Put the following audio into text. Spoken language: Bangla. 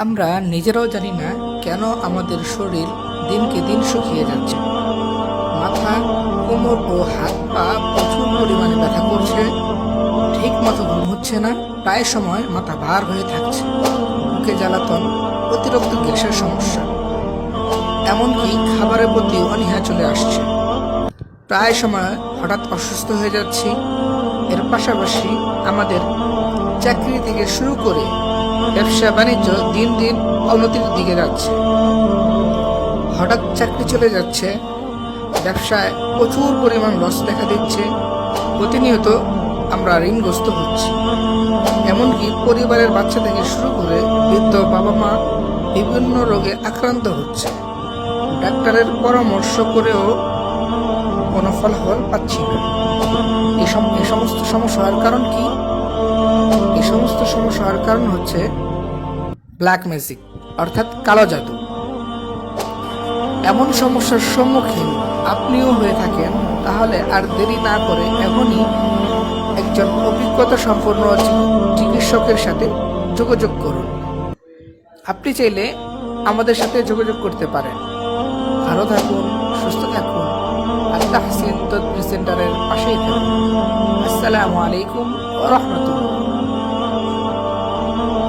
আমরা নিজেরাও জানি না কেন আমাদের শরীর দিনকে দিন শুকিয়ে যাচ্ছে। মাথা, কোমর ও হাত পা প্রচুর পরিমাণে ব্যথা করছে, ঠিক মতো ঘুম হচ্ছে না, প্রায় সময় মাথা ভার হয়ে থাকছে, বুকে জ্বালাতন, অতিরিক্ত গ্যাসের সমস্যা, এমনকি খাবারের প্রতি অনীহা চলে আসছে। প্রায় সময় হঠাৎ অসুস্থ হয়ে যাচ্ছি। এর পাশাপাশি আমাদের চাকরি থেকে শুরু করে ব্যবসা বাণিজ্য দিন দিন অবনতির দিকে যাচ্ছে। হঠাৎ চাকরি চলে যাচ্ছে, ব্যবসায় প্রচুর পরিমাণ লস দেখা দিচ্ছে, প্রতিনিয়ত আমরা ঋণগ্রস্ত হচ্ছি। এমনকি পরিবারের বাচ্চা থেকে শুরু করে বৃদ্ধ বাবা মা বিভিন্ন রোগে আক্রান্ত হচ্ছে। ডাক্তারের পরামর্শ করেও কোনো ফলাফল পাচ্ছি না। এই সমস্ত সমস্যা হওয়ার কারণ কি? এই সমস্ত সমস্যা হওয়ার কারণ হচ্ছে ব্ল্যাক ম্যাজিক, অর্থাৎ কালো জাদু। এমন সমস্যার সম্মুখীন আপনিও হয়ে থাকেন, তাহলে আর দেরি না করে এখনই একজন অভিজ্ঞতা সম্পন্ন চিকিৎসকের সাথে যোগাযোগ করুন। আপনি চাইলে আমাদের সাথে যোগাযোগ করতে পারেন। ভালো থাকুন, সুস্থ থাকুন, আল তাহসিন তদবির সেন্টারের পাশেই থাকুন। আসসালামু আলাইকুম ওয়া রাহমাতুল্লাহ।